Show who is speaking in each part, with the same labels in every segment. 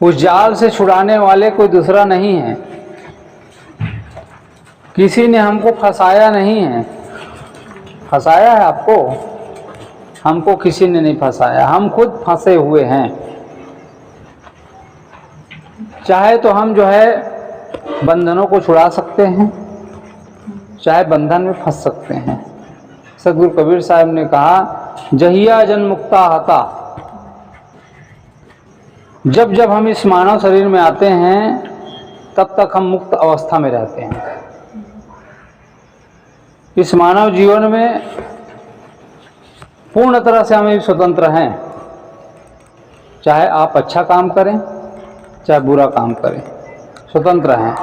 Speaker 1: उस जाल से छुड़ाने वाले कोई दूसरा नहीं है। किसी ने हमको फंसाया नहीं है। फंसाया है आपको? हमको किसी ने नहीं फंसाया, हम खुद फंसे हुए हैं। चाहे तो हम जो है बंधनों को छुड़ा सकते हैं, चाहे बंधन में फंस सकते हैं। सतगुरु कबीर साहब ने कहा, जहिया जन मुक्ता हता। जब जब हम इस मानव शरीर में आते हैं तब तक हम मुक्त अवस्था में रहते हैं। इस मानव जीवन में पूर्ण तरह से हम स्वतंत्र हैं। चाहे आप अच्छा काम करें, चाहे बुरा काम करें, स्वतंत्र हैं।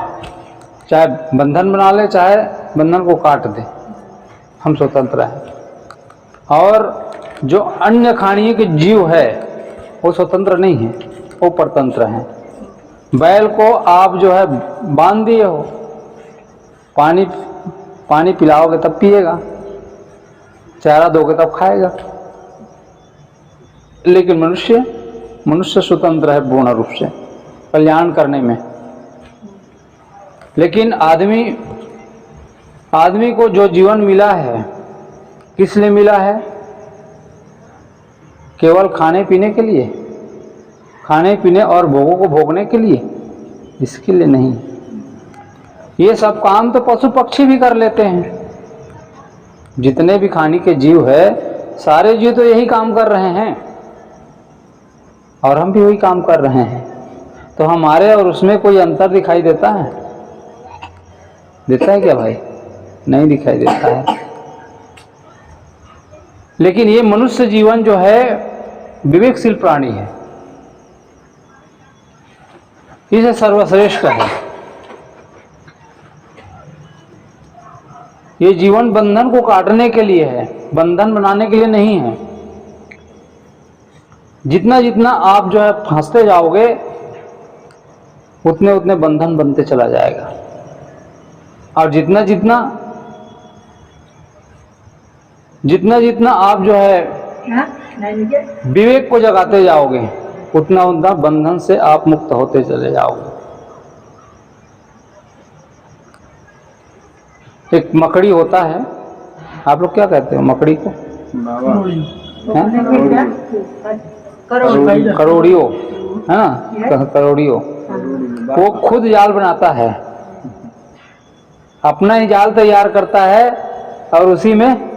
Speaker 1: चाहे बंधन बना ले, चाहे बंधन को काट दे, हम स्वतंत्र हैं। और जो अन्य खाणीय के जीव है वो स्वतंत्र नहीं है, वो परतंत्र हैं। बैल को आप जो है बांध दिए हो, पानी पिलाओगे तब पिएगा, चारा दोगे तब खाएगा। लेकिन मनुष्य स्वतंत्र है पूर्ण रूप से कल्याण करने में। लेकिन आदमी को जो जीवन मिला है, किस लिए मिला है? केवल खाने पीने के लिए, खाने पीने और भोगों को भोगने के लिए, इसके लिए नहीं। ये सब काम तो पशु पक्षी भी कर लेते हैं। जितने भी खाने के जीव है, सारे जीव तो यही काम कर रहे हैं और हम भी वही काम कर रहे हैं। तो हमारे और उसमें कोई अंतर दिखाई देता है? देता है क्या भाई? नहीं दिखाई देता है। लेकिन ये मनुष्य जीवन जो है विवेकशील प्राणी है, इसे सर्वश्रेष्ठ है। ये जीवन बंधन को काटने के लिए है, बंधन बनाने के लिए नहीं है। जितना जितना आप जो है फंसते जाओगे, उतने उतने बंधन बनते चला जाएगा। और जितना जितना आप जो है विवेक को जगाते जाओगे, उतना उतना बंधन से आप मुक्त होते चले जाओगे। एक मकड़ी होता है, आप लोग क्या कहते हो मकड़ी को? करोड़ियो है ना, करोड़ियो। वो खुद जाल बनाता है, अपना ही जाल तैयार करता है और उसी में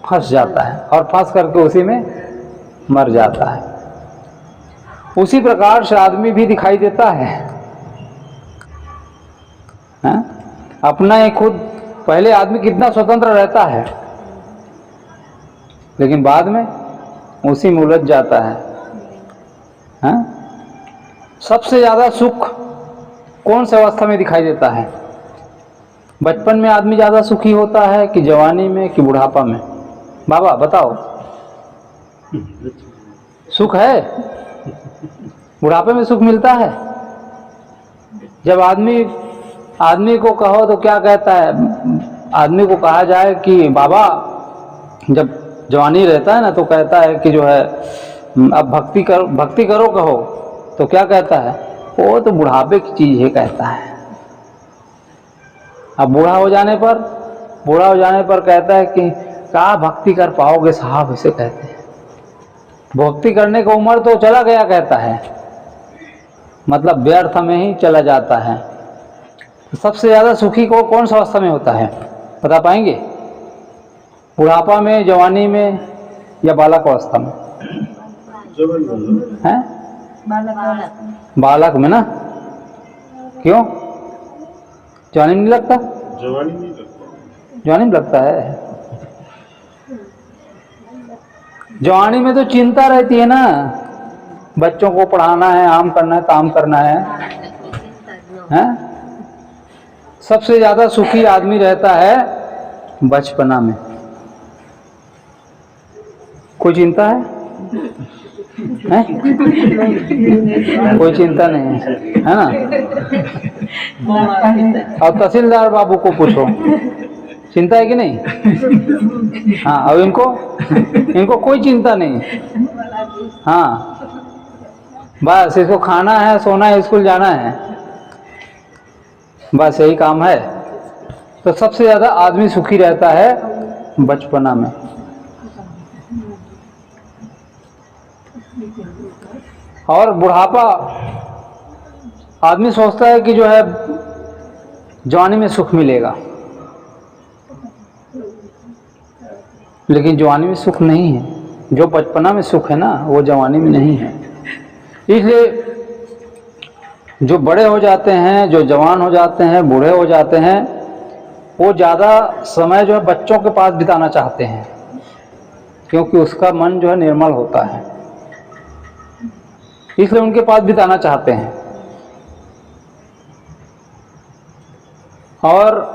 Speaker 1: फंस जाता है और फंस करके उसी में मर जाता है। उसी प्रकार से आदमी भी दिखाई देता है, अपना ही खुद। पहले आदमी कितना स्वतंत्र रहता है, लेकिन बाद में उसी में उलझ जाता है। सबसे ज्यादा सुख कौन से अवस्था में दिखाई देता है? बचपन में आदमी ज्यादा सुखी होता है कि जवानी में कि बुढ़ापा में? बाबा बताओ, सुख है? बुढ़ापे में सुख मिलता है। जब आदमी को कहो तो क्या कहता है? आदमी को कहा जाए कि बाबा, जब जवानी रहता है ना तो कहता है कि जो है अब भक्ति करो कहो, तो क्या कहता है? वो तो बुढ़ापे की चीज है कहता है। अब बूढ़ा हो जाने पर कहता है कि क्या भक्ति कर पाओगे साहब, इसे कहते हैं। भक्ति करने का उम्र तो चला गया कहता है, मतलब व्यर्थ में ही चला जाता है। सबसे ज्यादा सुखी को कौन सा अवस्था में होता है, बता पाएंगे? बुढ़ापा में, जवानी में या बालक अवस्था में? हैं? बालक में ना। क्यों? जवानी में नहीं लगता? जवानी में लगता है। जवानी में तो चिंता रहती है ना, बच्चों को पढ़ाना है, आम करना है, काम करना है, हैं? सबसे ज्यादा सुखी आदमी रहता है बचपना में। कोई चिंता है? कोई चिंता नहीं है ना? और तहसीलदार बाबू को पूछो, चिंता है कि नहीं? हाँ, अब इनको कोई चिंता नहीं। हाँ, बस इसको खाना है, सोना है, स्कूल जाना है, बस यही काम है। तो सबसे ज़्यादा आदमी सुखी रहता है बचपना में। और बुढ़ापा, आदमी सोचता है कि जो है जवानी में सुख मिलेगा, लेकिन जवानी में सुख नहीं है। जो बचपना में सुख है ना, वो जवानी में नहीं है। इसलिए जो बड़े हो जाते हैं, जो जवान हो जाते हैं, बूढ़े हो जाते हैं, वो ज़्यादा समय जो है बच्चों के पास बिताना चाहते हैं, क्योंकि उसका मन जो है निर्मल होता है, इसलिए उनके पास बिताना चाहते हैं। और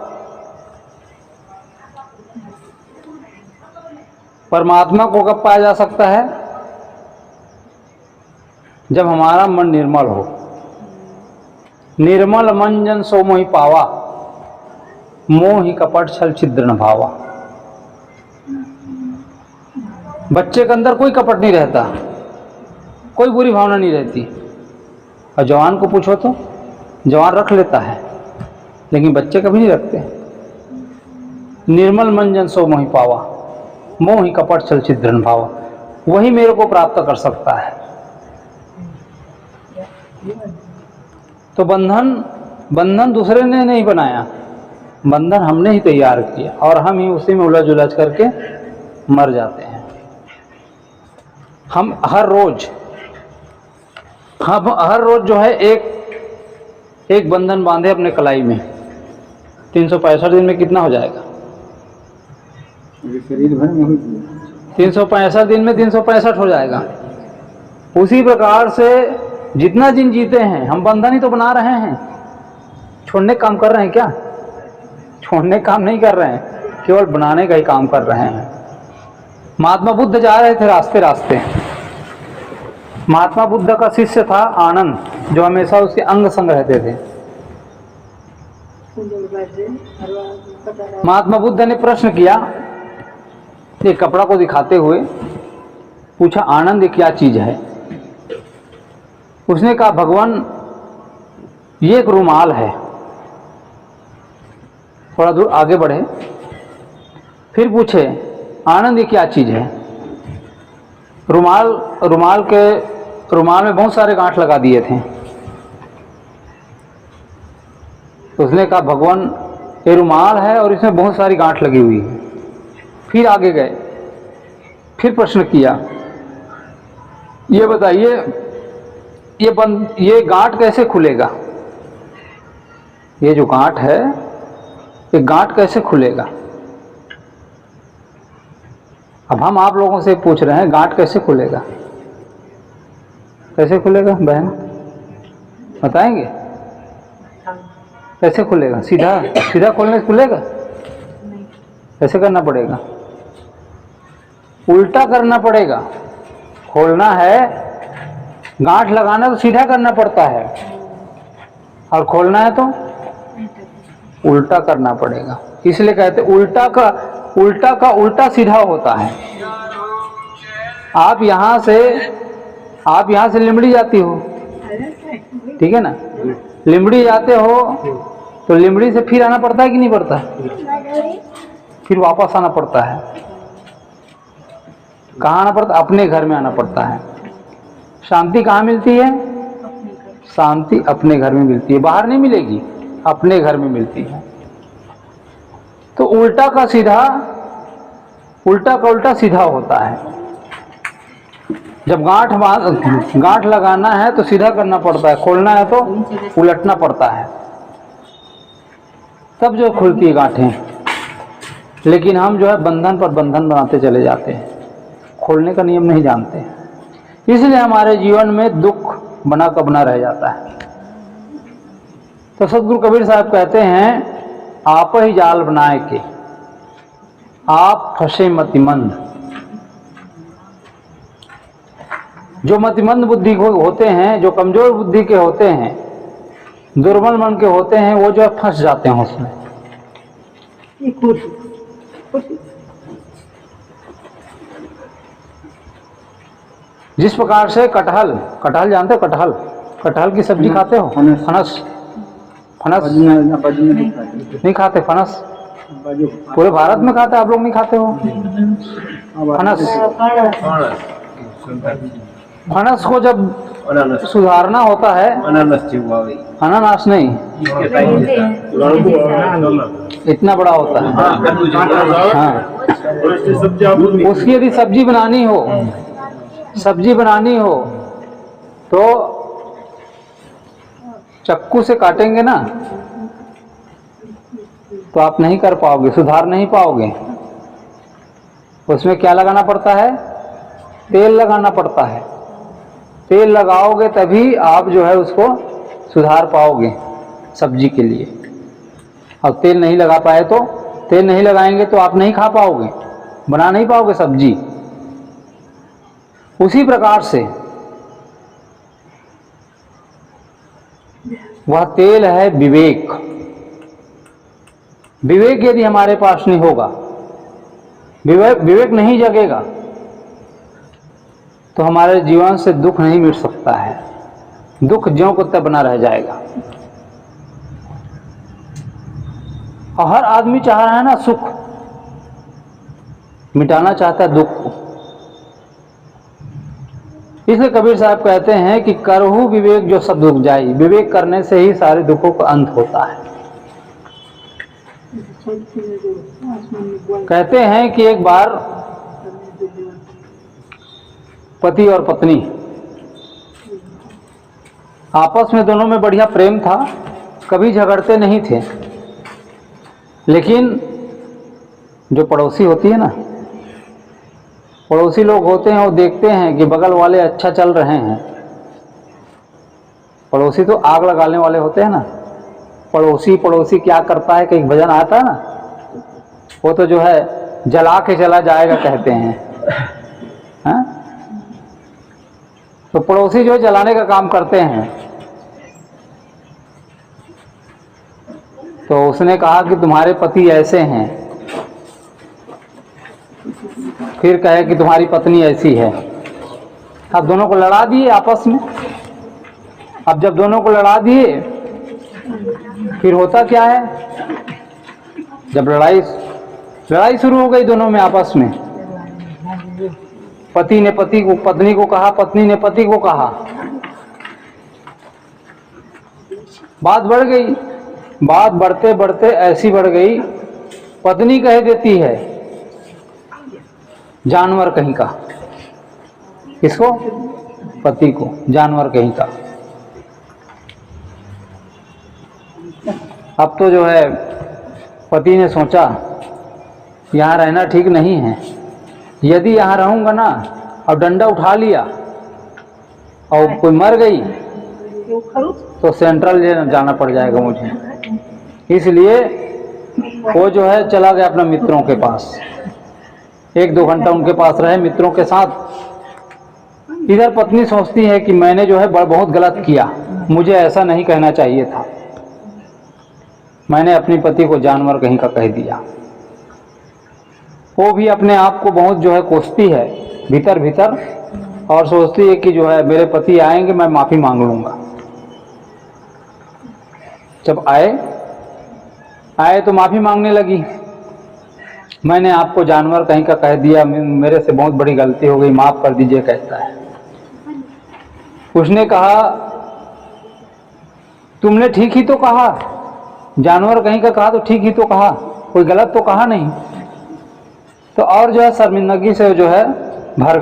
Speaker 1: परमात्मा को कब पाया जा सकता है? जब हमारा मन निर्मल हो। निर्मल मन जन सो मोहि पावा, मोहि कपट छल छिद्र न भावा। बच्चे के अंदर कोई कपट नहीं रहता, कोई बुरी भावना नहीं रहती। और जवान को पूछो तो जवान रख लेता है, लेकिन बच्चे कभी नहीं रखते। निर्मल मन जन सो मोहि पावा, मोहि कपट छल छिद्र न भावा। वही मेरे को प्राप्त कर सकता है। तो बंधन दूसरे ने नहीं बनाया, बंधन हमने ही तैयार किया, और हम ही उसी में उलझ उलझ करके मर जाते हैं। हम हर रोज जो है एक बंधन बांधे अपने कलाई में। 365 दिन में कितना हो जाएगा?
Speaker 2: शरीर भर में
Speaker 1: 365 दिन में 365 हो जाएगा। उसी प्रकार से जितना दिन जीते हैं हम बंधन ही तो बना रहे हैं। छोड़ने का काम कर रहे हैं क्या? छोड़ने का काम नहीं कर रहे हैं, केवल बनाने का ही काम कर रहे हैं। महात्मा बुद्ध जा रहे थे रास्ते। महात्मा बुद्ध का शिष्य था आनंद, जो हमेशा उसके अंग संग रहते थे। महात्मा बुद्ध ने प्रश्न किया, एक कपड़ा को दिखाते हुए पूछा, आनंद ये क्या चीज है? उसने कहा, भगवान ये एक रुमाल है। थोड़ा दूर आगे बढ़े, फिर पूछे, आनंद ये क्या चीज है? रुमाल में बहुत सारे गांठ लगा दिए थे। तो उसने कहा, भगवान ये रुमाल है और इसमें बहुत सारी गांठ लगी हुई है। फिर आगे गए, फिर प्रश्न किया, ये बताइए ये गांठ कैसे खुलेगा? ये जो गांठ है, ये गांठ कैसे खुलेगा? अब हम आप लोगों से पूछ रहे हैं, गांठ कैसे खुलेगा? कैसे खुलेगा बहन, बताएंगे? कैसे खुलेगा? सीधा खोलने से खुलेगा? कैसे करना पड़ेगा? उल्टा करना पड़ेगा। खोलना है, गांठ लगाना तो सीधा करना पड़ता है, और खोलना है तो उल्टा करना पड़ेगा। इसलिए कहते उल्टा का उल्टा सीधा होता है। आप यहाँ से लिमड़ी जाती हो, ठीक है ना? लिमड़ी जाते हो तो लिमड़ी से फिर आना पड़ता है कि नहीं पड़ता? फिर वापस आना पड़ता है। कहाँ आना पड़ता? अपने घर में आना पड़ता है। शांति कहाँ मिलती है? शांति अपने घर में मिलती है, बाहर नहीं मिलेगी, अपने घर में मिलती है। तो उल्टा का उल्टा सीधा होता है। जब गांठ लगाना है तो सीधा करना पड़ता है, खोलना है तो उलटना पड़ता है, तब जो खुलती है गांठें। लेकिन हम जो है बंधन पर बंधन बनाते चले जाते हैं, खोलने का नियम नहीं जानते, इसलिए हमारे जीवन में दुख बना का बना रह जाता है। तो सदगुरु कबीर साहब कहते हैं, आप ही जाल बनाए के आप फंसे मतिमंद। जो मतिमंद बुद्धि को होते हैं, जो कमजोर बुद्धि के होते हैं, दुर्बल मन के होते हैं, वो जो फंस जाते हैं उसमें। जिस प्रकार से कटहल, कटहल जानते हो? कटहल, कटहल की सब्जी खाते हो? फनस, फनस नहीं खाते? फनस पूरे भारत में खाते, आप लोग नहीं खाते हो? फनस, फनस को जब सुधारना होता है, अनानास नहीं, इतना बड़ा होता है, हाँ, उसकी यदि सब्जी बनानी हो, सब्जी बनानी हो तो चक्कू से काटेंगे ना तो आप नहीं कर पाओगे, सुधार नहीं पाओगे। उसमें क्या लगाना पड़ता है? तेल लगाना पड़ता है। तेल लगाओगे तभी आप जो है उसको सुधार पाओगे सब्जी के लिए। अब तेल नहीं लगा पाए तो, तेल नहीं लगाएंगे तो आप नहीं खा पाओगे, बना नहीं पाओगे सब्जी। उसी प्रकार से वह तेल है विवेक। विवेक यदि हमारे पास नहीं होगा, विवेक नहीं जगेगा तो हमारे जीवन से दुख नहीं मिट सकता है। दुख ज्यों को त्यों बना रह जाएगा। और हर आदमी चाह रहा है ना सुख, मिटाना चाहता है दुख को। इसलिए कबीर साहब कहते हैं कि करहु विवेक जो सब दुख जाई। विवेक करने से ही सारे दुखों का अंत होता है। कहते हैं कि एक बार पति और पत्नी आपस में दोनों में बढ़िया प्रेम था, कभी झगड़ते नहीं थे। लेकिन जो पड़ोसी होती है ना, पड़ोसी लोग होते हैं, वो देखते हैं कि बगल वाले अच्छा चल रहे हैं। पड़ोसी तो आग लगाने वाले होते हैं ना। पड़ोसी पड़ोसी क्या करता है, कहीं भजन आता है ना, वो तो जो है जला के चला जाएगा कहते हैं, हाँ? तो पड़ोसी जो है जलाने का काम करते हैं। तो उसने कहा कि तुम्हारे पति ऐसे हैं, फिर कहे कि तुम्हारी पत्नी ऐसी है। अब दोनों को लड़ा दिए आपस में। अब जब दोनों को लड़ा दिए फिर होता क्या है, जब लड़ाई शुरू हो गई दोनों में आपस में, पति ने पति को, पत्नी को कहा, पत्नी ने पति को कहा, बात बढ़ गई। बात बढ़ते बढ़ते ऐसी बढ़ गई, पत्नी कह देती है जानवर कहीं का। किसको? पति को, जानवर कहीं का। अब तो जो है पति ने सोचा यहाँ रहना ठीक नहीं है, यदि यहाँ रहूंगा ना और डंडा उठा लिया और कोई मर गई तो सेंट्रल जेल जाना पड़ जाएगा मुझे। इसलिए वो जो है चला गया अपने मित्रों के पास, 1-2 घंटा उनके पास रहे मित्रों के साथ। इधर पत्नी सोचती है कि मैंने जो है बहुत गलत किया, मुझे ऐसा नहीं कहना चाहिए था, मैंने अपने पति को जानवर कहीं का कह दिया। वो भी अपने आप को बहुत जो है कोसती है भीतर भीतर, और सोचती है कि जो है मेरे पति आएंगे, मैं माफ़ी मांग लूँगा। जब आए तो माफ़ी मांगने लगी, मैंने आपको जानवर कहीं का कह दिया, मेरे से बहुत बड़ी गलती हो गई, माफ़ कर दीजिए कहता है। उसने कहा तुमने ठीक ही तो कहा, जानवर कहीं का कहा तो ठीक ही तो कहा, कोई गलत तो कहा नहीं। तो और जो है शर्मिंदगी से जो है भर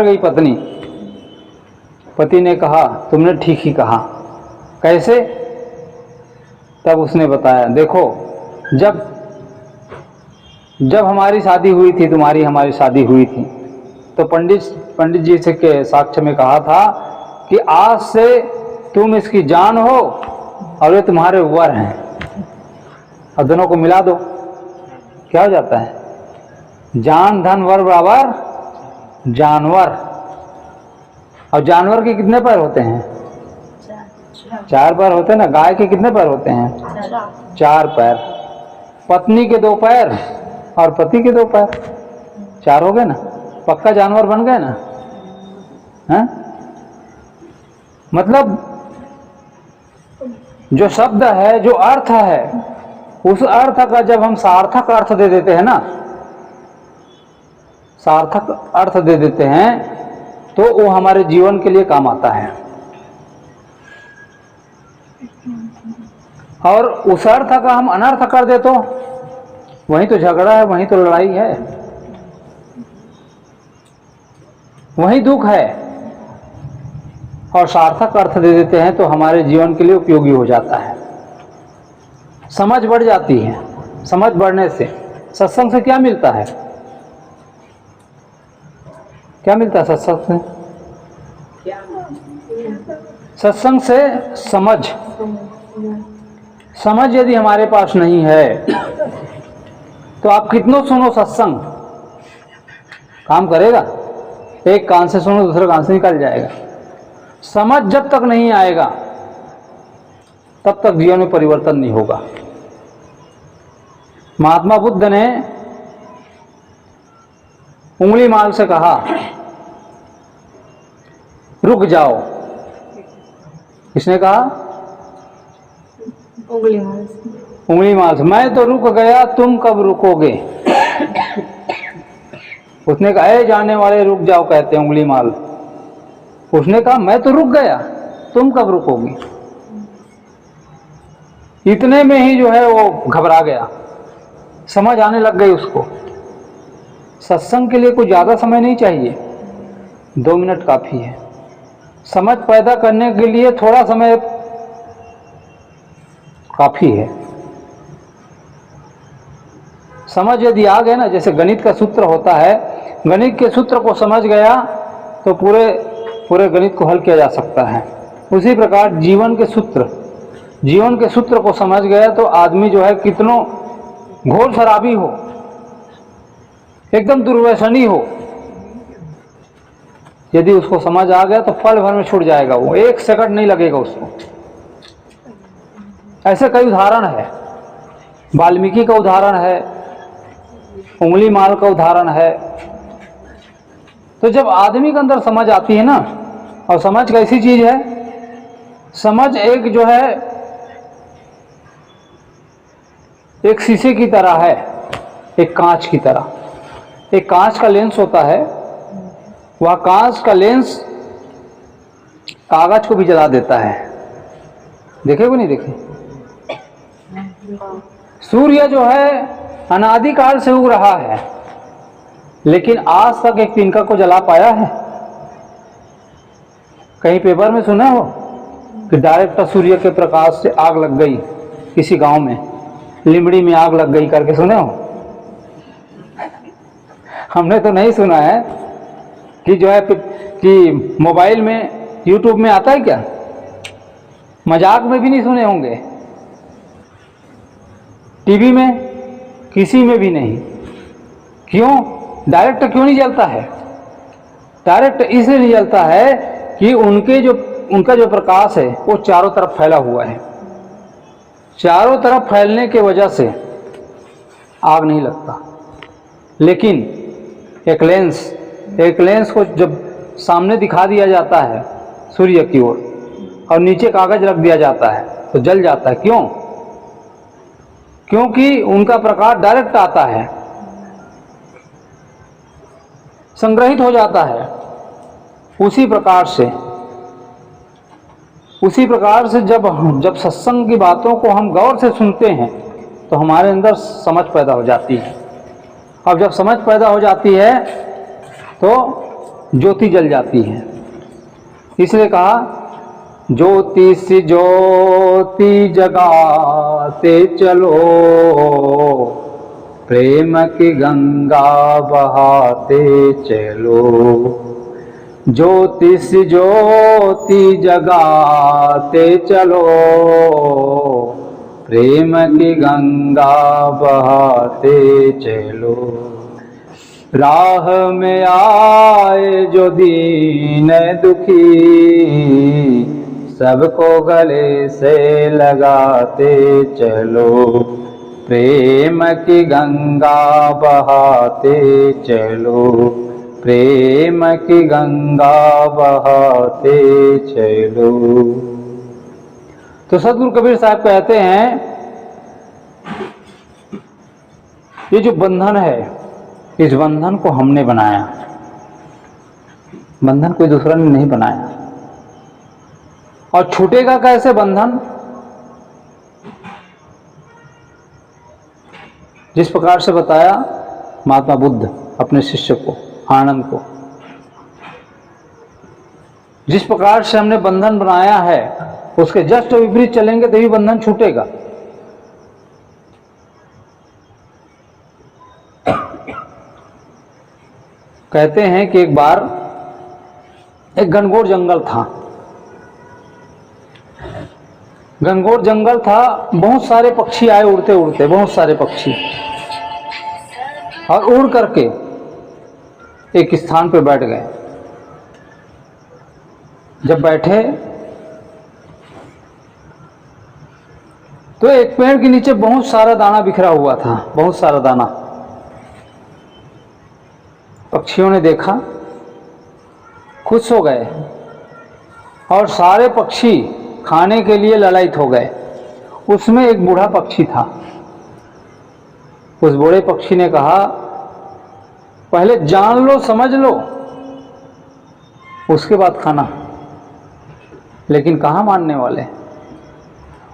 Speaker 1: गई पत्नी। पति ने कहा तुमने ठीक ही कहा। कैसे? तब उसने बताया, देखो जब हमारी शादी हुई थी, हमारी शादी हुई थी, तो पंडित जी से के साक्ष्य में कहा था कि आज से तुम इसकी जान हो और ये तुम्हारे वर हैं, और दोनों को मिला दो, क्या हो जाता है? जान धन वर बराबर जानवर। और जानवर के कितने पैर होते हैं? 4 पैर होते हैं ना। गाय के कितने पैर होते हैं? 4 पैर। पत्नी के 2 पैर और पति के 2 पैर, 4 हो गए ना। पक्का जानवर बन गए ना, हैं? मतलब जो शब्द है, जो अर्थ है, उस अर्थ का जब हम सार्थक अर्थ दे देते हैं ना, सार्थक अर्थ दे देते हैं, तो वो हमारे जीवन के लिए काम आता है। और उस अर्थ का हम अनर्थ कर दे तो वही तो झगड़ा है, वही तो लड़ाई है, वही दुख है। और सार्थक अर्थ दे देते हैं तो हमारे जीवन के लिए उपयोगी हो जाता है, समझ बढ़ जाती है। समझ बढ़ने से सत्संग से क्या मिलता है? क्या मिलता है सत्संग से? सत्संग से समझ। समझ यदि हमारे पास नहीं है तो आप कितनों सुनो, सत्संग काम करेगा? एक कान से सुनो, दूसरे कान से निकल जाएगा। समझ जब तक नहीं आएगा तब तक जीवन में परिवर्तन नहीं होगा। महात्मा बुद्ध ने उंगली माल से कहा, रुक जाओ। किसने कहा?
Speaker 2: उंगली माल से।
Speaker 1: उंगली माल से। मैं तो रुक गया, तुम कब रुकोगे? उसने कहा, ए जाने वाले रुक जाओ, कहते हैं उंगली माल। उसने कहा, मैं तो रुक गया, तुम कब रुकोगे? इतने में ही जो है वो घबरा गया, समझ आने लग गई उसको। सत्संग के लिए कुछ ज्यादा समय नहीं चाहिए, 2 मिनट काफी है। समझ पैदा करने के लिए थोड़ा समय काफी है। समझ यदि आ गए ना, जैसे गणित का सूत्र होता है, गणित के सूत्र को समझ गया तो पूरे गणित को हल किया जा सकता है। उसी प्रकार जीवन के सूत्र को समझ गया तो आदमी जो है कितनों घोर शराबी हो, एकदम दुर्व्यसनी हो, यदि उसको समझ आ गया तो पल भर में छूट जाएगा, वो 1 सेकंड नहीं लगेगा उसको। ऐसे कई उदाहरण है, वाल्मीकि का उदाहरण है, उंगली माल का उदाहरण है। तो जब आदमी के अंदर समझ आती है ना, और समझ कैसी चीज है? समझ एक जो है एक शीशे की तरह है, एक कांच की तरह। एक कांच का लेंस होता है, वह कांच का लेंस कागज को भी जला देता है। देखे को नहीं देखे? सूर्य जो है अनादिकाल से उग रहा है, लेकिन आज तक एक तिनका को जला पाया है? कहीं पेपर में सुना हो कि डायरेक्ट सूर्य के प्रकाश से आग लग गई, किसी गांव में लिमड़ी में आग लग गई करके सुने हो? हमने तो नहीं सुना है। कि जो है कि मोबाइल में, यूट्यूब में आता है क्या? मजाक में भी नहीं सुने होंगे, टीवी में, किसी में भी नहीं। क्यों? डायरेक्ट क्यों नहीं जलता है? डायरेक्ट इसलिए नहीं जलता है कि उनका जो प्रकाश है वो चारों तरफ फैला हुआ है। चारों तरफ फैलने के वजह से आग नहीं लगता। लेकिन एक लेंस को जब सामने दिखा दिया जाता है सूर्य की ओर, और नीचे कागज रख दिया जाता है, तो जल जाता है। क्यों? क्योंकि उनका प्रकाश डायरेक्ट आता है, संग्रहित हो जाता है। उसी प्रकार से जब सत्संग की बातों को हम गौर से सुनते हैं तो हमारे अंदर समझ पैदा हो जाती है। अब जब समझ पैदा हो जाती है तो ज्योति जल जाती है। इसलिए कहा, ज्योति से ज्योति जगाते चलो, प्रेम की गंगा बहाते चलो। ज्योति से ज्योति जगाते चलो, प्रेम की गंगा बहाते चलो। राह में आए जो दीन दुखी, सबको गले से लगाते चलो। प्रेम की गंगा बहाते चलो, प्रेम की गंगा बहाते चलो। तो सदगुरु कबीर साहब कहते हैं ये जो बंधन है, इस बंधन को हमने बनाया, बंधन कोई दूसरा ने नहीं बनाया। और छूटेगा कैसे बंधन? जिस प्रकार से बताया महात्मा बुद्ध अपने शिष्य को, आनंद को, जिस प्रकार से हमने बंधन बनाया है उसके जस्ट विपरीत चलेंगे तभी बंधन छूटेगा। कहते हैं कि एक बार एक घनघोर जंगल था, घनघोर जंगल था, बहुत सारे पक्षी आए उड़ते उड़ते, बहुत सारे पक्षी, और उड़ करके एक स्थान पर बैठ गए। जब बैठे तो एक पेड़ के नीचे बहुत सारा दाना बिखरा हुआ था, बहुत सारा दाना। पक्षियों ने देखा, खुश हो गए और सारे पक्षी खाने के लिए ललायित हो गए। उसमें एक बूढ़ा पक्षी था। उस बूढ़े पक्षी ने कहा, पहले जान लो, समझ लो, उसके बाद खाना। लेकिन कहाँ मानने वाले।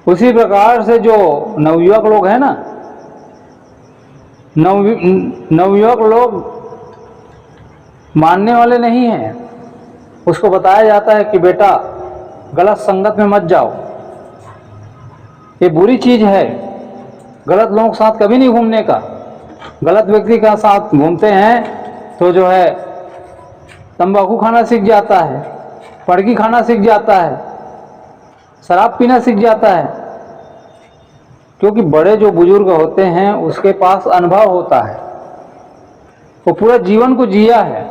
Speaker 1: उसी प्रकार से जो नवयुवक लोग हैं ना, नवयुवक लोग मानने वाले नहीं हैं। उसको बताया जाता है कि बेटा गलत संगत में मत जाओ, ये बुरी चीज है, गलत लोगों के साथ कभी नहीं घूमने का। गलत व्यक्ति के साथ घूमते हैं तो जो है तंबाकू खाना सीख जाता है, पड़की खाना सीख जाता है, शराब पीना सीख जाता है। क्योंकि बड़े जो बुजुर्ग होते हैं उसके पास अनुभव होता है, वो पूरा जीवन को जिया है।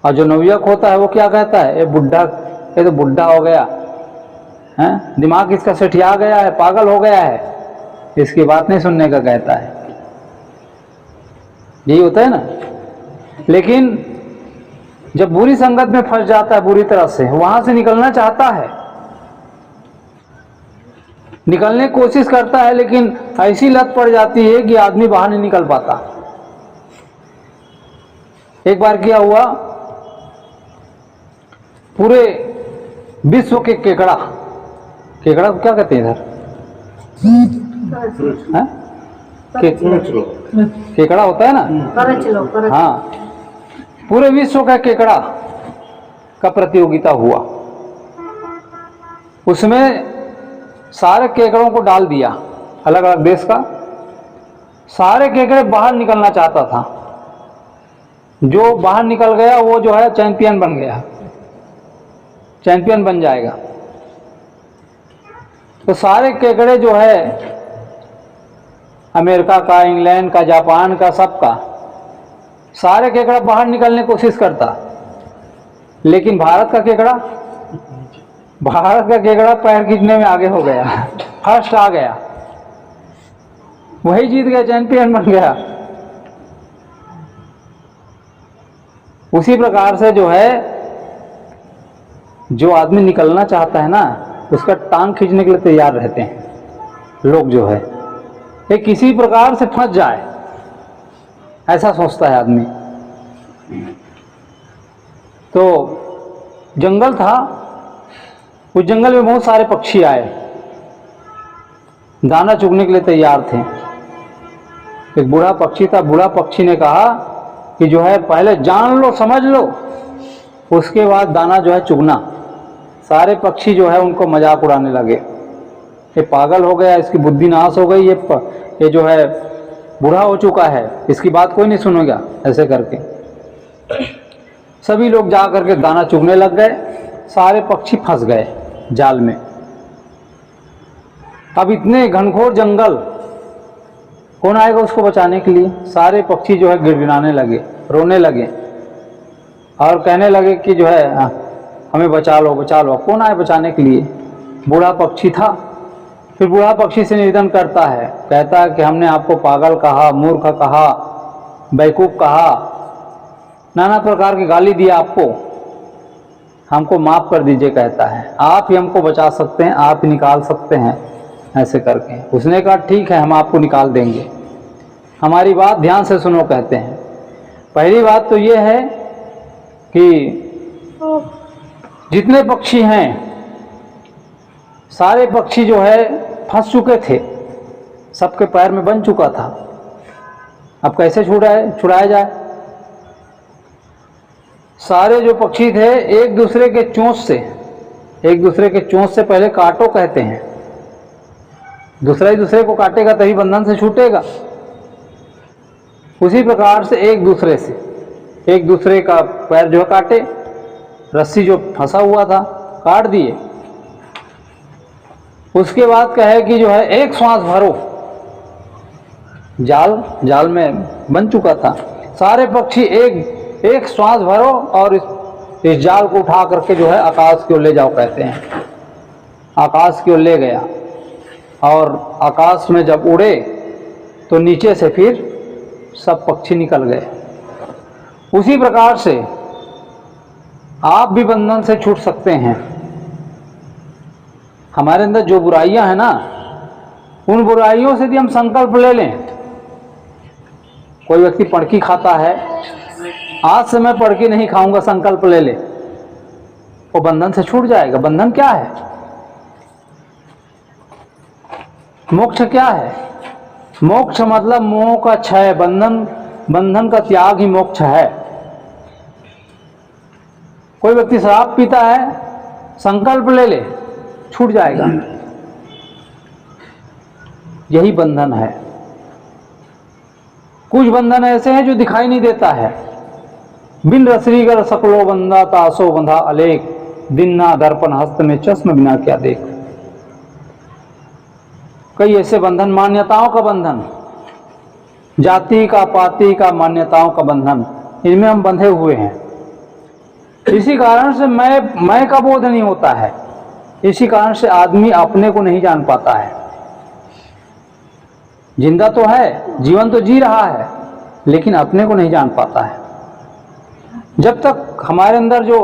Speaker 1: और जो नवयुवक होता है वो क्या कहता है, ये बुढ़ा, ये तो बुढ़ा हो गया है, दिमाग इसका सठिया गया है, पागल हो गया है, इसकी बात नहीं सुनने का कहता है। यही होता है ना। लेकिन जब बुरी संगत में फंस जाता है बुरी तरह से, वहां से निकलना चाहता है, निकलने की कोशिश करता है, लेकिन ऐसी लत पड़ जाती है कि आदमी बाहर नहीं निकल पाता। एक बार क्या हुआ, पूरे विश्व के केकड़ा, केकड़ा को क्या कहते हैं इधर, केकड़ा होता है ना, हाँ, पूरे विश्व का केकड़ा का प्रतियोगिता हुआ। उसमें सारे केकड़ों को डाल दिया, अलग अलग देश का, सारे केकड़े बाहर निकलना चाहता था। जो बाहर निकल गया वो जो है चैंपियन बन गया, चैंपियन बन जाएगा। तो सारे केकड़े जो है अमेरिका का, इंग्लैंड का, जापान का, सबका, सारे केकड़ा बाहर निकलने की कोशिश करता। लेकिन भारत का केकड़ा पैर खींचने में आगे हो गया, फर्स्ट आ गया, वही जीत गया, चैंपियन बन गया। उसी प्रकार से जो है, जो आदमी निकलना चाहता है ना, उसका टांग खींचने के लिए तैयार रहते हैं लोग। जो है ये किसी प्रकार से फंस जाए, ऐसा सोचता है आदमी। तो जंगल था, उस जंगल में बहुत सारे पक्षी आए, दाना चुगने के लिए तैयार थे। एक बूढ़ा पक्षी था, बूढ़ा पक्षी ने कहा कि जो है पहले जान लो, समझ लो, उसके बाद दाना जो है चुगना। सारे पक्षी जो है उनको मजाक उड़ाने लगे, ये पागल हो गया, इसकी बुद्धि नाश हो गई, ये जो है बूढ़ा हो चुका है, इसकी बात कोई नहीं सुनेगा, ऐसे करके सभी लोग जा करके दाना चुगने लग गए। सारे पक्षी फंस गए जाल में। अब इतने घनघोर जंगल, कौन आएगा उसको बचाने के लिए? सारे पक्षी जो है गिड़गिड़ाने लगे, रोने लगे और कहने लगे कि जो है हमें बचा लो, बचा लो। कौन आए बचाने के लिए? बूढ़ा पक्षी था। फिर बूढ़ा पक्षी से निवेदन करता है, कहता है कि हमने आपको पागल कहा, मूर्ख कहा, बेवकूफ़ कहा, नाना प्रकार की गाली दिया आपको, हमको माफ़ कर दीजिए कहता है, आप ही हमको बचा सकते हैं, आप ही निकाल सकते हैं ऐसे करके। उसने कहा ठीक है, हम आपको निकाल देंगे, हमारी बात ध्यान से सुनो कहते हैं। पहली बात तो ये है कि जितने पक्षी हैं सारे पक्षी जो है फंस चुके थे, सबके पैर में बन चुका था। अब कैसे छुड़ाया जाए? सारे जो पक्षी थे एक दूसरे के चोंच से पहले काटो कहते हैं, दूसरा ही दूसरे को काटेगा तभी बंधन से छूटेगा। उसी प्रकार से एक दूसरे का पैर जो काटे, रस्सी जो फंसा हुआ था काट दिए। उसके बाद कहे कि जो है एक श्वास भरो, जाल में बन चुका था, सारे पक्षी एक श्वास भरो और इस जाल को उठा करके जो है आकाश की ओर ले जाओ कहते हैं। आकाश की ओर ले गया और आकाश में जब उड़े तो नीचे से फिर सब पक्षी निकल गए। उसी प्रकार से आप भी बंधन से छूट सकते हैं। हमारे अंदर जो बुराइयां हैं ना, उन बुराइयों से भी हम संकल्प ले लें। कोई व्यक्ति पड़की खाता है, आज से मैं पड़की नहीं खाऊंगा, संकल्प ले ले, वो बंधन से छूट जाएगा। बंधन क्या है? मोक्ष क्या है? मोक्ष मतलब मोह का क्षय, बंधन का त्याग ही मोक्ष है। कोई व्यक्ति शराब पीता है, संकल्प ले ले, छूट जाएगा। यही बंधन है। कुछ बंधन ऐसे हैं जो दिखाई नहीं देता है। बिन रसरी कर सकलो बंधा तासो बंधा अलेख, दिन ना दर्पण हस्त में चश्म बिना क्या देख। कई ऐसे बंधन, मान्यताओं का बंधन, जाति का पाति का मान्यताओं का बंधन, इनमें हम बंधे हुए हैं। इसी कारण से मैं का बोध नहीं होता है। इसी कारण से आदमी अपने को नहीं जान पाता है। जिंदा तो है, जीवन तो जी रहा है, लेकिन अपने को नहीं जान पाता है। जब तक हमारे अंदर जो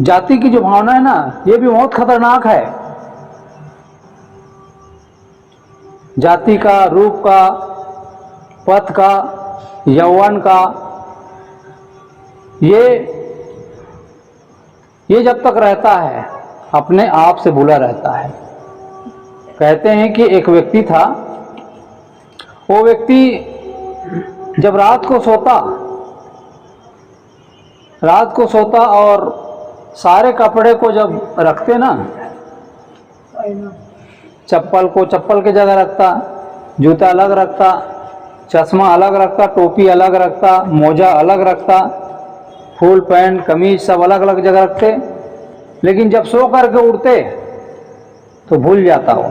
Speaker 1: जाति की जो भावना है ना, ये भी बहुत खतरनाक है। जाति का, रूप का, पद का, यौवन का, ये जब तक रहता है अपने आप से भूला रहता है। कहते हैं कि एक व्यक्ति था, वो व्यक्ति जब रात को सोता और सारे कपड़े को जब रखते ना, चप्पल को चप्पल की जगह रखता, जूता अलग रखता, चश्मा अलग रखता, टोपी अलग रखता, मोजा अलग रखता, फुल पैंट कमीज सब अलग अलग जगह रखते। लेकिन जब सो करके उठते तो भूल जाता वो।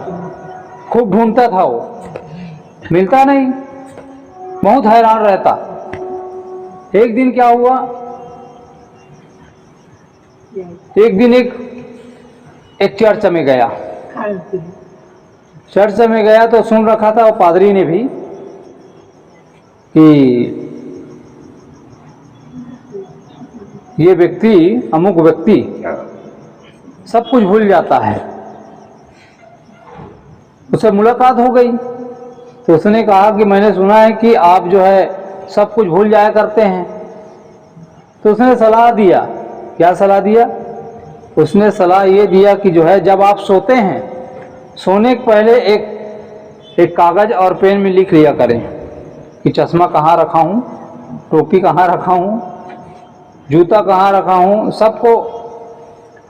Speaker 1: खूब ढूंढता था वो, मिलता नहीं, बहुत हैरान रहता। एक दिन क्या हुआ, एक दिन एक चर्च में गया। चर्च में गया तो सुन रखा था वो पादरी ने भी कि ये व्यक्ति, अमुक व्यक्ति सब कुछ भूल जाता है। उससे मुलाकात हो गई तो उसने कहा कि मैंने सुना है कि आप जो है सब कुछ भूल जाया करते हैं। तो उसने सलाह दिया। क्या सलाह दिया? उसने सलाह ये दिया कि जो है जब आप सोते हैं, सोने के पहले एक कागज और पेन में लिख लिया करें कि चश्मा कहाँ रखा हूँ, टोपी कहाँ रखा हूँ, जूता कहाँ रखा हूँ, सबको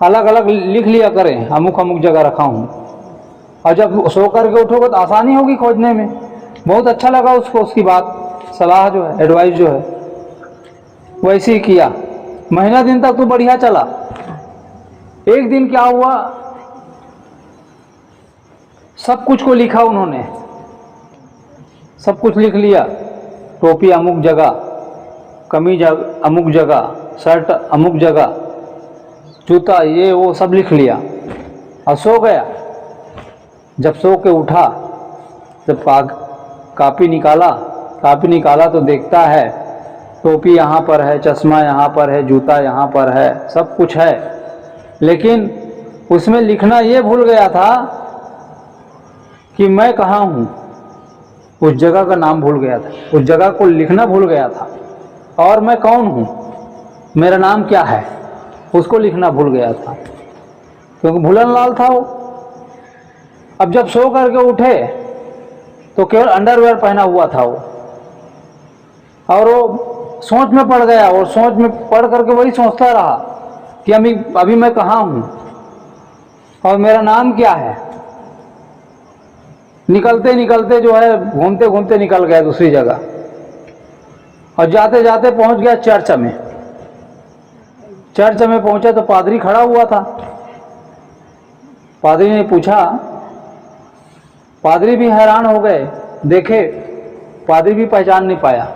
Speaker 1: अलग अलग लिख लिया करें, अमुक अमुक जगह रखा हूँ। और जब सो करके उठोगे तो आसानी होगी खोजने में। बहुत अच्छा लगा उसको, उसकी बात, सलाह जो है, एडवाइस जो है, वैसे ही किया। महीना दिन तक तो बढ़िया चला। एक दिन क्या हुआ, सब कुछ को लिखा उन्होंने, सब कुछ लिख लिया, टोपी अमुक जगह, कमीज अमुक जगह, शर्ट अमुक जगह, जूता ये वो सब लिख लिया और सो गया। जब सो के उठा, जब कापी निकाला कापी निकाला तो देखता है टोपी यहाँ पर है, चश्मा यहाँ पर है, जूता यहाँ पर है, सब कुछ है, लेकिन उसमें लिखना ये भूल गया था कि मैं कहाँ हूँ। उस जगह का नाम भूल गया था, उस जगह को लिखना भूल गया था, और मैं कौन हूँ, मेरा नाम क्या है, उसको लिखना भूल गया था, क्योंकि भूलन लाल था वो। अब जब सो करके उठे तो केवल अंडरवेयर पहना हुआ था वो, और वो सोच में पड़ गया, और सोच में पड़ करके वही सोचता रहा कि अभी मैं कहाँ हूँ और मेरा नाम क्या है। निकलते निकलते जो है घूमते घूमते निकल गया दूसरी जगह, और जाते जाते पहुंच गया चर्च में। चर्च में पहुंचा तो पादरी खड़ा हुआ था। पादरी ने पूछा, पादरी भी हैरान हो गए, देखे पादरी भी पहचान नहीं पाया।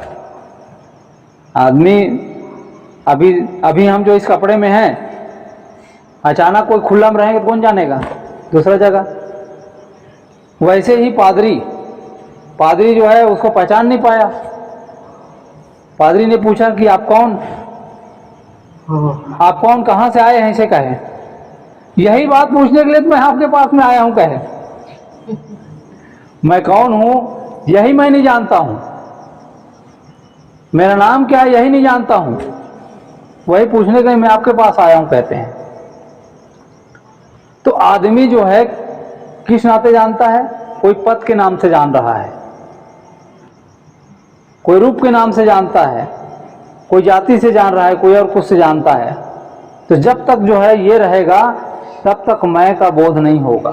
Speaker 1: आदमी अभी हम जो इस कपड़े में हैं, अचानक कोई खुला में रहेंगे तो कौन जानेगा दूसरा जगह। वैसे ही पादरी जो है उसको पहचान नहीं पाया। पादरी ने पूछा कि आप कौन, कहाँ से आए हैं, ऐसे कहे। यही बात पूछने के लिए तो मैं आपके पास में आया हूं, कहे मैं कौन हूं यही मैं नहीं जानता हूं, मेरा नाम क्या है यही नहीं जानता हूं, वही पूछने के लिए मैं आपके पास आया हूं, कहते हैं। तो आदमी जो है किस नाते जानता है, कोई पद के नाम से जान रहा है, कोई रूप के नाम से जानता है, कोई जाति से जान रहा है, कोई और कुछ से जानता है। तो जब तक जो है ये रहेगा तब तक मैं का बोध नहीं होगा।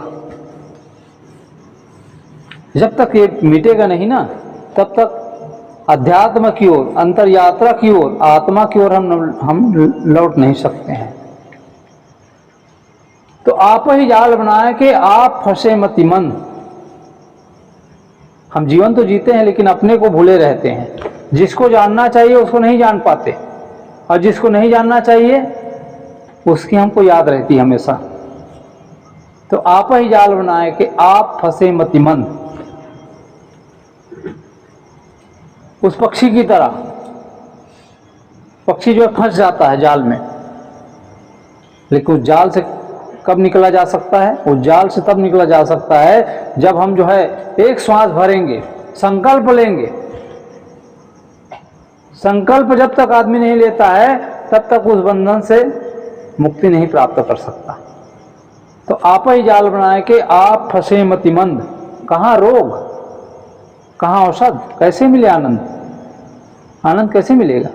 Speaker 1: जब तक ये मिटेगा नहीं ना, तब तक अध्यात्म की ओर, अंतर यात्रा की ओर, आत्मा की ओर हम लौट नहीं सकते हैं। तो आप ही जाल बनाए कि आप फंसे मतिमंद। हम जीवन तो जीते हैं लेकिन अपने को भूले रहते हैं। जिसको जानना चाहिए उसको नहीं जान पाते, और जिसको नहीं जानना चाहिए उसकी हमको याद रहती है हमेशा। तो आप ही जाल बनाए कि आप फंसे मतिमंद। उस पक्षी की तरह, पक्षी जो फंस जाता है जाल में, लेकिन उस जाल से कब निकला जा सकता है? उस जाल से तब निकला जा सकता है जब हम जो है एक श्वास भरेंगे, संकल्प लेंगे। संकल्प जब तक आदमी नहीं लेता है तब तक उस बंधन से मुक्ति नहीं प्राप्त कर सकता। तो आप ही जाल बनाए कि आप फंसे मतिमंद। कहाँ रोग, कहाँ औषध, कैसे मिले आनंद? आनंद कैसे मिलेगा?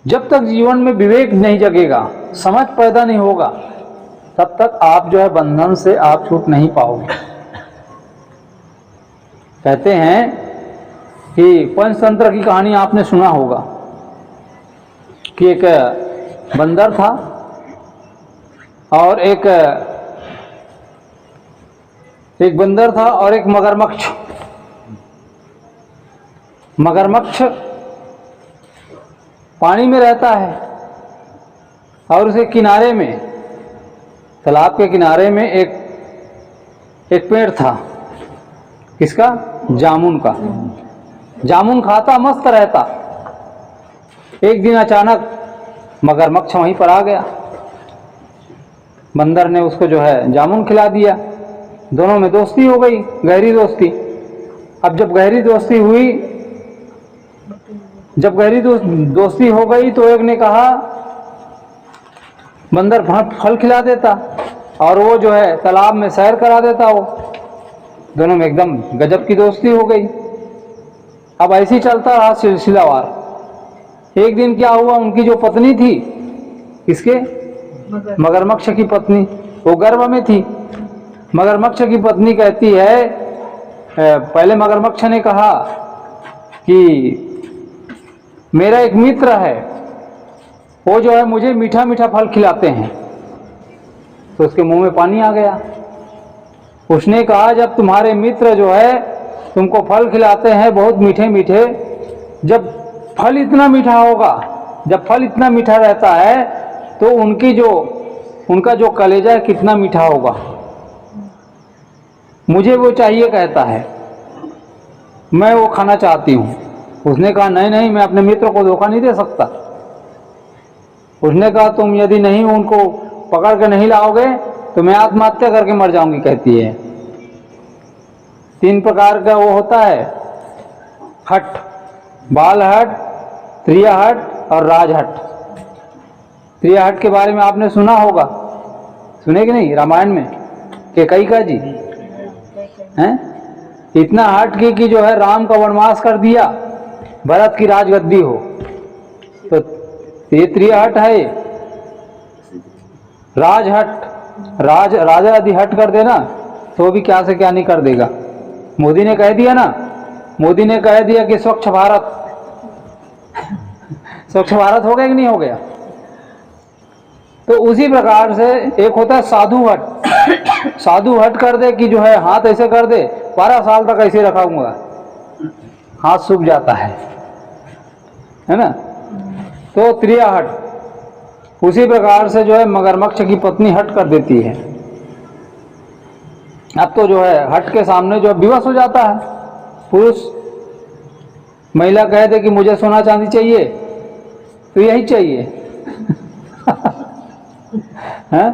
Speaker 1: जब तक जीवन में विवेक नहीं जगेगा, समझ पैदा नहीं होगा, तब तक आप जो है बंधन से आप छूट नहीं पाओगे। कहते हैं कि पंचतंत्र की कहानी आपने सुना होगा कि एक बंदर था और एक बंदर था और एक मगरमच्छ। मगरमच्छ पानी में रहता है और उसके किनारे में, तालाब के किनारे में एक पेड़ था। किसका? जामुन का। जामुन खाता मस्त रहता। एक दिन अचानक मगरमच्छ वहीं पर आ गया। बंदर ने उसको जो है जामुन खिला दिया। दोनों में दोस्ती हो गई, गहरी दोस्ती। अब जब गहरी दोस्ती हुई, दोस्ती हो गई तो एक ने कहा बंदर फल खिला देता और वो जो है तालाब में सैर करा देता। वो दोनों में एकदम गजब की दोस्ती हो गई। अब ऐसे ही चलता रहा सिलसिलावार। एक दिन क्या हुआ, उनकी जो पत्नी थी, किसके? मगरमच्छ की पत्नी, वो गर्भ में थी। मगरमच्छ की पत्नी कहती है, पहले मगरमच्छ ने कहा कि मेरा एक मित्र है, वो जो है मुझे मीठा मीठा फल खिलाते हैं। तो उसके मुंह में पानी आ गया। उसने कहा जब तुम्हारे मित्र जो है तुमको फल खिलाते हैं बहुत मीठे मीठे, जब फल इतना मीठा होगा, जब फल इतना मीठा रहता है तो उनका जो कलेजा है कितना मीठा होगा। मुझे वो चाहिए कहता है, मैं वो खाना चाहती हूँ। उसने कहा नहीं नहीं, मैं अपने मित्र को धोखा नहीं दे सकता। उसने कहा तुम यदि नहीं उनको पकड़ के नहीं लाओगे तो मैं आत्महत्या करके मर जाऊंगी, कहती है। 3 प्रकार का वो होता है हट, बाल हट, त्रिया हट और राज हट। त्रिया हट के बारे में आपने सुना होगा, सुने कि नहीं, रामायण में कैकई जी हैं इतना हट की कि जो है राम का वनवास कर दिया, भरत की राजगद्दी हो। तो ये त्रिया हट है। राज हट, राजा यदि हट कर देना तो भी क्या से क्या नहीं कर देगा। मोदी ने कह दिया ना, मोदी ने कह दिया कि स्वच्छ भारत स्वच्छ भारत हो गया कि नहीं हो गया। तो उसी प्रकार से एक होता है साधु हट। साधु हट कर दे कि जो है हाथ ऐसे कर दे, 12 साल तक ऐसे रखाऊंगा, हाथ सूख जाता है ना। तो त्रिया हट। उसी प्रकार से जो है मगरमच्छ की पत्नी हट कर देती है। अब तो जो है हट के सामने जो विवश हो जाता है पुरुष। महिला कह दे कि मुझे सोना चांदी चाहिए तो यही चाहिए है?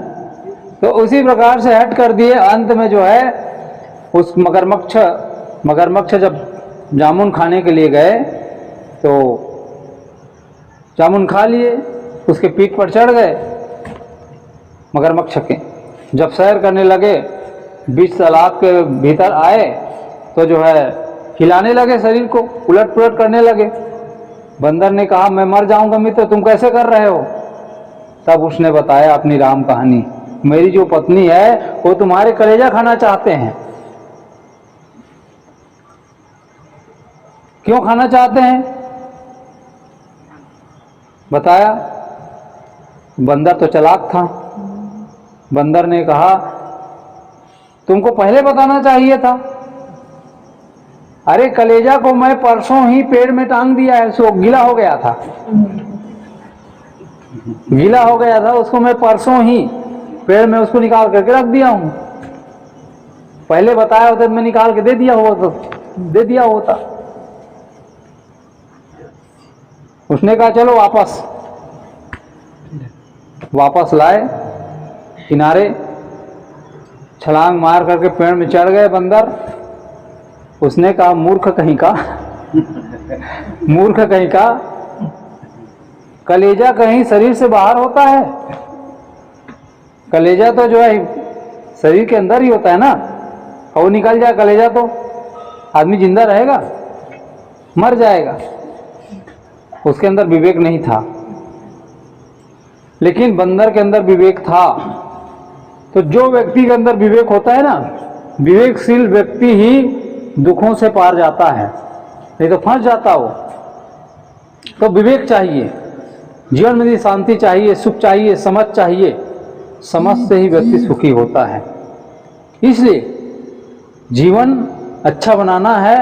Speaker 1: तो उसी प्रकार से हट कर दिए। अंत में जो है उस मगरमच्छ जब जामुन खाने के लिए गए तो जामुन खा लिए, उसके पीठ पर चढ़ गए मगरमच्छ के। जब सैर करने लगे, बीच तालाब के भीतर आए तो जो है हिलाने लगे शरीर को, उलट पुलट करने लगे। बंदर ने कहा मैं मर जाऊंगा मित्र, तुम कैसे कर रहे हो। तब उसने बताया अपनी राम कहानी, मेरी जो पत्नी है वो तुम्हारे कलेजा खाना चाहते हैं। क्यों खाना चाहते हैं बताया। बंदर तो चालाक था। बंदर ने कहा तुमको पहले बताना चाहिए था। अरे कलेजा को मैं परसों ही पेड़ में टांग दिया है, सो गीला हो गया था, गीला हो गया था, उसको मैं परसों ही पेड़ में उसको निकाल करके रख दिया हूं। पहले बताया होता तो मैं निकाल के दे दिया होता। उसने कहा चलो वापस लाए किनारे, छलांग मार करके पेड़ में चढ़ गए बंदर। उसने कहा मूर्ख कहीं का मूर्ख कहीं का, कलेजा कहीं शरीर से बाहर होता है। कलेजा तो जो है शरीर के अंदर ही होता है ना, और वो निकल जाए कलेजा तो आदमी जिंदा रहेगा, मर जाएगा। उसके अंदर विवेक नहीं था, लेकिन बंदर के अंदर विवेक था। तो जो व्यक्ति के अंदर विवेक होता है ना, विवेकशील व्यक्ति ही दुखों से पार जाता है, नहीं तो फंस जाता हो। तो विवेक चाहिए, जीवन में शांति चाहिए, सुख चाहिए, समझ चाहिए। समझ से ही व्यक्ति सुखी होता है। इसलिए जीवन अच्छा बनाना है,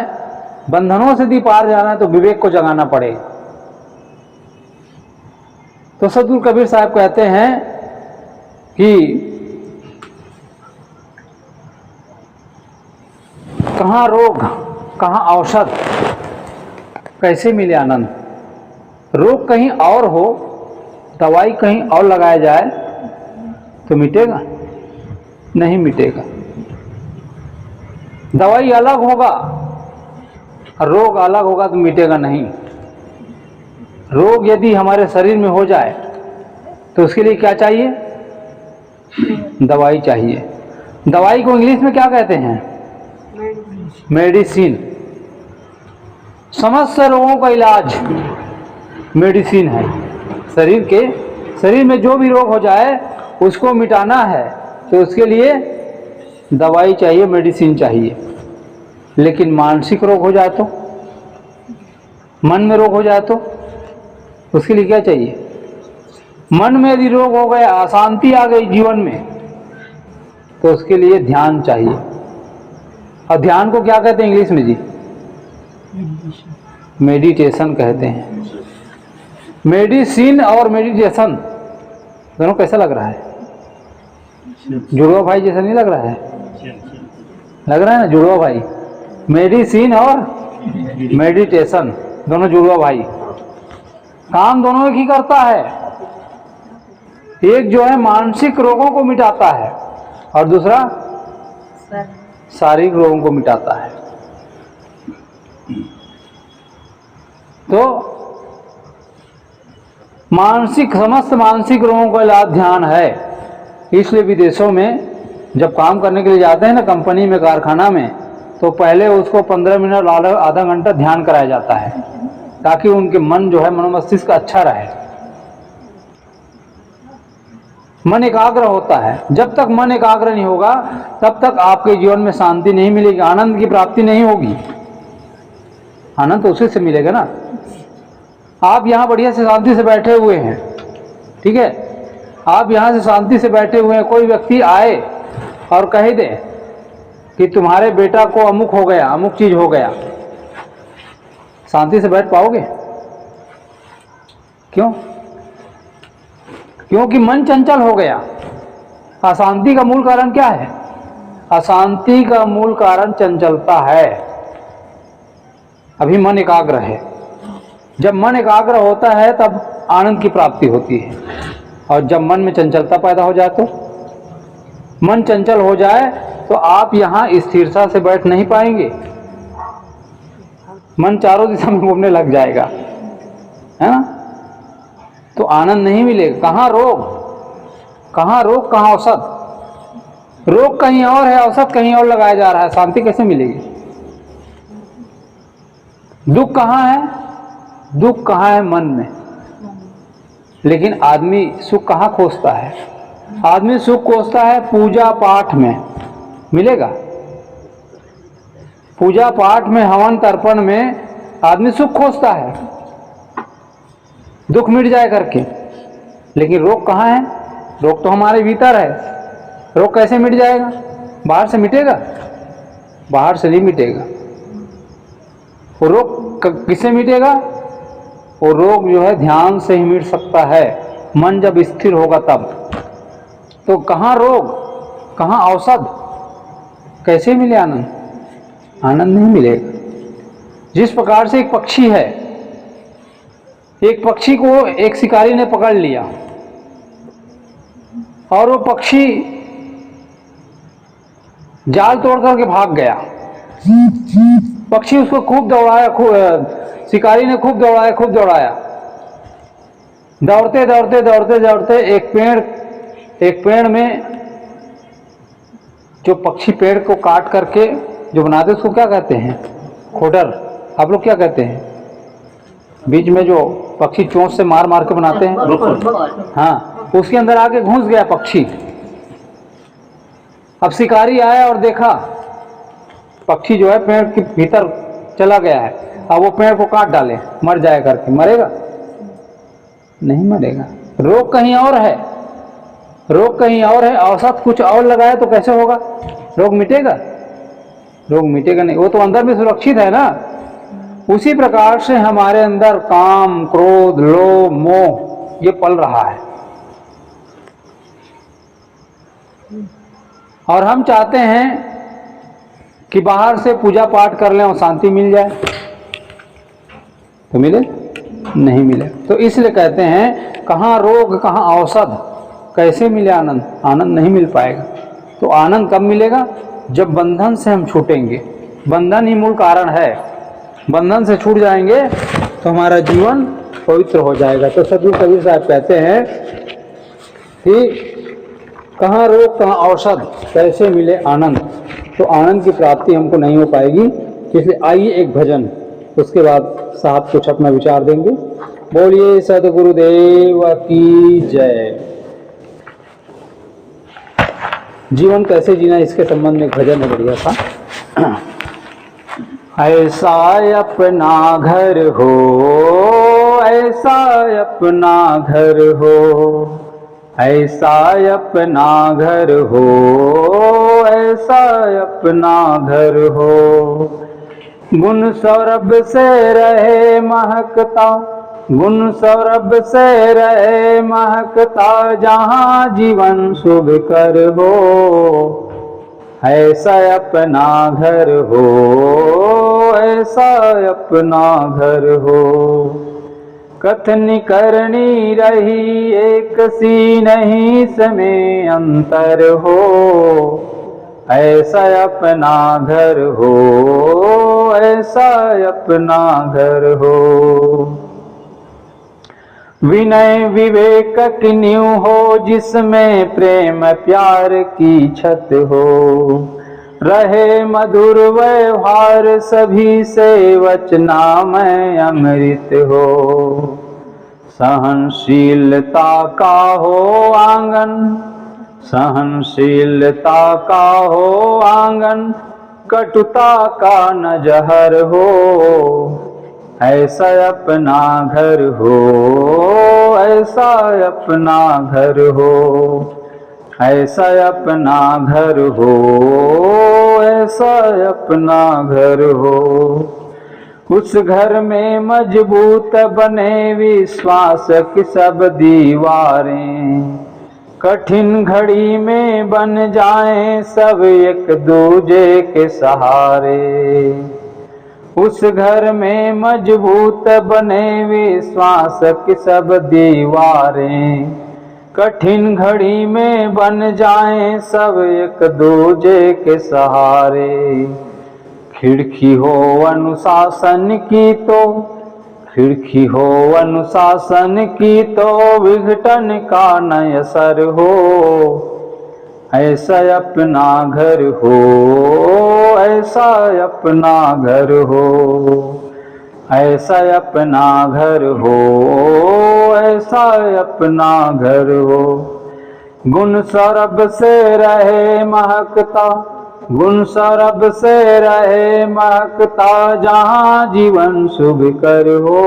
Speaker 1: बंधनों से भी पार जाना है, तो विवेक को जगाना पड़ेगा। तो सद्गुरु कबीर साहब कहते हैं कि कहाँ रोग कहाँ औषध, कैसे मिले आनंद। रोग कहीं और हो, दवाई कहीं और लगाया जाए तो मिटेगा? नहीं मिटेगा। दवाई अलग होगा, रोग अलग होगा तो मिटेगा नहीं। रोग यदि हमारे शरीर में हो जाए तो उसके लिए क्या चाहिए? दवाई चाहिए। दवाई को इंग्लिश में क्या कहते हैं? मेडिसिन। समस्त रोगों का इलाज मेडिसिन है। शरीर में जो भी रोग हो जाए उसको मिटाना है तो उसके लिए दवाई चाहिए, मेडिसिन चाहिए। लेकिन मानसिक रोग हो जाए तो, मन में रोग हो जाए तो उसके लिए क्या चाहिए? मन में यदि रोग हो गया, अशांति आ गई जीवन में, तो उसके लिए ध्यान चाहिए। और ध्यान को क्या कहते हैं इंग्लिश में जी? मेडिटेशन कहते हैं। मेडिसिन और मेडिटेशन दोनों कैसा लग रहा है? जुड़वा भाई जैसा नहीं लग रहा है? लग रहा है ना, जुड़वा भाई। मेडिसिन और मेडिटेशन दोनों जुड़वा भाई, काम दोनों एक ही करता है। एक जो है मानसिक रोगों को मिटाता है और दूसरा शारीरिक रोगों को मिटाता है। तो मानसिक, समस्त मानसिक रोगों का इलाज ध्यान है। इसलिए विदेशों में जब काम करने के लिए जाते हैं ना, कंपनी में, कारखाना में, तो पहले उसको 15 मिनट, आधा घंटा ध्यान कराया जाता है, ताकि उनके मन जो है, मनोमस्तिष्क अच्छा रहे, मन एकाग्र होता है। जब तक मन एकाग्र नहीं होगा तब तक आपके जीवन में शांति नहीं मिलेगी, आनंद की प्राप्ति नहीं होगी। आनंद तो उसी से मिलेगा ना। आप यहाँ बढ़िया से शांति से बैठे हुए हैं, ठीक है, आप यहाँ से शांति से बैठे हुए हैं, कोई व्यक्ति आए और कह दे कि तुम्हारे बेटा को अमुक हो गया, अमुक चीज हो गया, शांति से बैठ पाओगे? क्यों? क्योंकि मन चंचल हो गया। अशांति का मूल कारण क्या है? अशांति का मूल कारण चंचलता है। अभी मन एकाग्र है। जब मन एकाग्र होता है तब आनंद की प्राप्ति होती है, और जब मन में चंचलता पैदा हो जाए, तो मन चंचल हो जाए तो आप यहाँ स्थिरता से बैठ नहीं पाएंगे, मन चारों दिशा में घूमने लग जाएगा, है ना? तो आनंद नहीं मिलेगा। कहाँ रोग, कहाँ रोग, कहाँ औसत? रोग कहीं और है, औसत कहीं और लगाया जा रहा है, शांति कैसे मिलेगी? दुख कहाँ है? दुख कहाँ है? मन में। लेकिन आदमी सुख कहाँ खोजता है? आदमी सुख खोजता है पूजा पाठ में। मिलेगा? पूजा पाठ में, हवन तर्पण में आदमी सुख खोजता है, दुख मिट जाए करके। लेकिन रोग कहाँ है? रोग तो हमारे भीतर है। रोग कैसे मिट जाएगा? बाहर से मिटेगा? बाहर से नहीं मिटेगा। वो रोग किससे मिटेगा? वो रोग जो है ध्यान से ही मिट सकता है, मन जब स्थिर होगा तब। तो कहाँ रोग, कहाँ औषध, कैसे मिले आनंद? आनंद नहीं मिलेगा। जिस प्रकार से एक पक्षी है, एक पक्षी को एक शिकारी ने पकड़ लिया और वो पक्षी जाल तोड़ करके भाग गया। पक्षी उसको खूब दौड़ाया, शिकारी ने खूब दौड़ाया, दौड़ते दौड़ते दौड़ते दौड़ते एक पेड़ में, जो पक्षी पेड़ को काट करके जो बनाते उसको क्या कहते हैं? खोडर। आप लोग क्या कहते हैं? बीच में जो पक्षी चोंच से मार मार के बनाते हैं, हाँ, उसके अंदर आके घुस गया पक्षी। अब शिकारी आया और देखा पक्षी जो है पेड़ के भीतर चला गया है, अब वो पेड़ को काट डाले, मर जाए करके। मरेगा? नहीं मरेगा। रोग कहीं और है, रोग कहीं और है, औसत कुछ और लगाए तो कैसे होगा? रोग मिटेगा? रोग मिटेगा नहीं, वो तो अंदर में सुरक्षित है ना। उसी प्रकार से हमारे अंदर काम, क्रोध, लोभ, मोह ये पल रहा है, और हम चाहते हैं कि बाहर से पूजा पाठ कर लें और शांति मिल जाए। तो मिले? नहीं मिले। तो इसलिए कहते हैं कहाँ रोग, कहाँ औषध, कैसे मिले आनंद? आनंद नहीं मिल पाएगा। तो आनंद कब मिलेगा? जब बंधन से हम छूटेंगे। बंधन ही मूल कारण है। बंधन से छूट जाएंगे तो हमारा जीवन पवित्र हो जाएगा। तो सदगुरु कबीर साहब कहते हैं कि कहाँ रोग, कहाँ औषध, कैसे मिले आनंद? तो आनंद की प्राप्ति हमको नहीं हो पाएगी। इसलिए आइए एक भजन, उसके बाद साहब कुछ अपना विचार देंगे। बोलिए सदगुरुदेव की जय। जीवन कैसे जीना, इसके संबंध में एक भजन है बढ़िया सा। ऐसा अपना घर हो, ऐसा अपना घर हो, ऐसा अपना घर हो, ऐसा अपना घर हो। गुण सौरभ से रहे महकता, गुण सौरभ से रहे महकता, जहाँ जीवन शुभ कर हो। ऐसा अपना घर हो, ऐसा अपना घर हो। कथनी करनी रही एक सी नहीं समय अंतर हो, ऐसा अपना घर हो, ऐसा अपना घर हो। विनय विवेक की नींव हो जिसमें प्रेम प्यार की छत हो, रहे मधुर व्यवहार सभी से वचनामय अमृत हो। सहनशीलता का हो आंगन, सहनशीलता का हो आंगन, कटुता का न जहर हो, ऐसा अपना घर हो, ऐसा अपना घर हो। ऐसा अपना घर हो, ऐसा अपना घर हो। उस घर में मजबूत बने विश्वास की सब दीवारें, कठिन घड़ी में बन जाएं सब एक दूजे के सहारे। उस घर में मजबूत बने विश्वास की सब दीवारें, कठिन घड़ी में बन जाएं सब एक दूजे के सहारे। खिड़की हो अनुशासन की तो, खिड़की हो अनुशासन की तो विघटन का न असर हो, ऐसा अपना घर हो, ऐसा अपना घर हो। ऐसा अपना घर हो, ऐसा अपना घर हो। गुण सौरभ से रहे महकता, गुण सौरभ से रहे महकता जहाँ जीवन शुभ कर हो,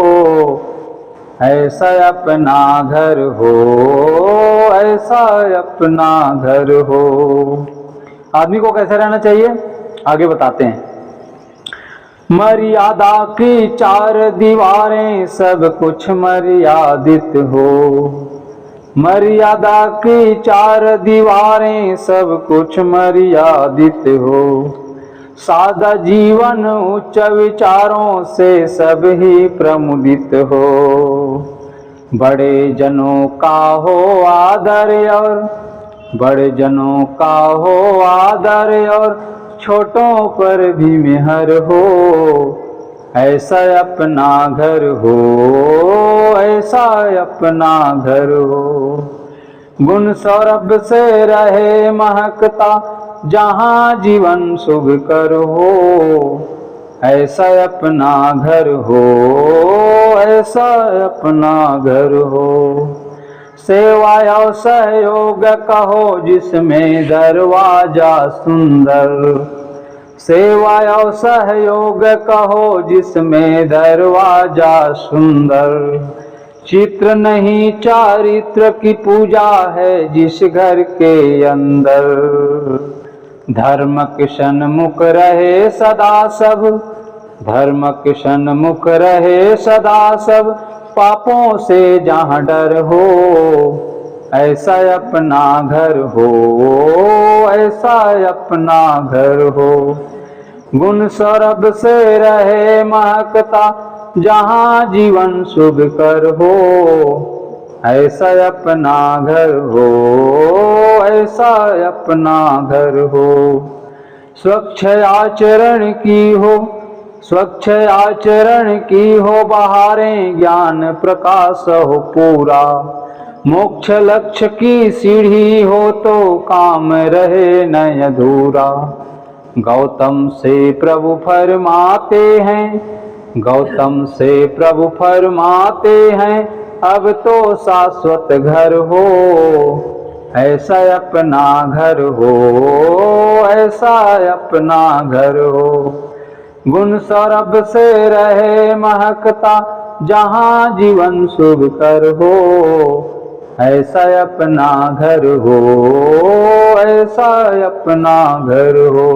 Speaker 1: ऐसा अपना घर हो, ऐसा अपना घर हो। आदमी को कैसे रहना चाहिए आगे बताते हैं। मर्यादा की चार दीवारें सब कुछ मर्यादित हो, मर्यादा की चार दीवारें सब कुछ मर्यादित हो। सादा जीवन उच्च विचारों से सब ही प्रमुदित हो, बड़े जनों का हो आदर और, बड़े जनों का हो आदर और छोटों पर भी मेहर हो, ऐसा अपना घर हो, ऐसा अपना घर हो। गुण सौरभ से रहे महकता जहाँ जीवन शुभ कर हो, ऐसा अपना घर हो, ऐसा अपना घर हो। सेवा और सहयोग कहो जिसमें दरवाजा सुंदर, सेवा और सहयोग कहो जिसमें दरवाजा सुंदर। चित्र नहीं चारित्र की पूजा है जिस घर के अंदर, धर्म के सन्मुख रहे सदा सब, धर्म के सन्मुख रहे सदा सब, पापों से जहाँ डर हो, ऐसा अपना घर हो, ऐसा अपना घर हो। गुण सौरभ से रहे महकता जहाँ जीवन शुभ कर हो, ऐसा अपना घर हो, ऐसा अपना घर हो। स्वच्छ आचरण की हो, स्वच्छ आचरण की हो बहारें, ज्ञान प्रकाश हो पूरा। मोक्ष लक्ष्य की सीढ़ी हो तो काम रहे न अधूरा। गौतम से प्रभु फरमाते हैं, गौतम से प्रभु फरमाते हैं, अब तो शाश्वत घर हो, ऐसा अपना घर हो, ऐसा अपना घर हो। गुण सौरभ से रहे महकता जहाँ जीवन शुभ कर हो, ऐसा अपना घर हो, ऐसा अपना घर हो,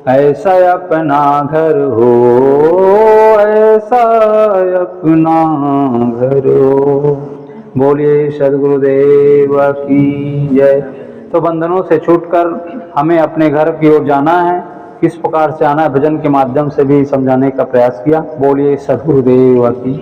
Speaker 1: ऐसा अपना घर हो, ऐसा अपना घर हो। बोलिए सद्गुरुदेव की जय। तो बंधनों से छूटकर हमें अपने घर की ओर जाना है। किस प्रकार से आना है भजन के माध्यम से भी समझाने का प्रयास किया। बोलिए सद्गुरुदेव की।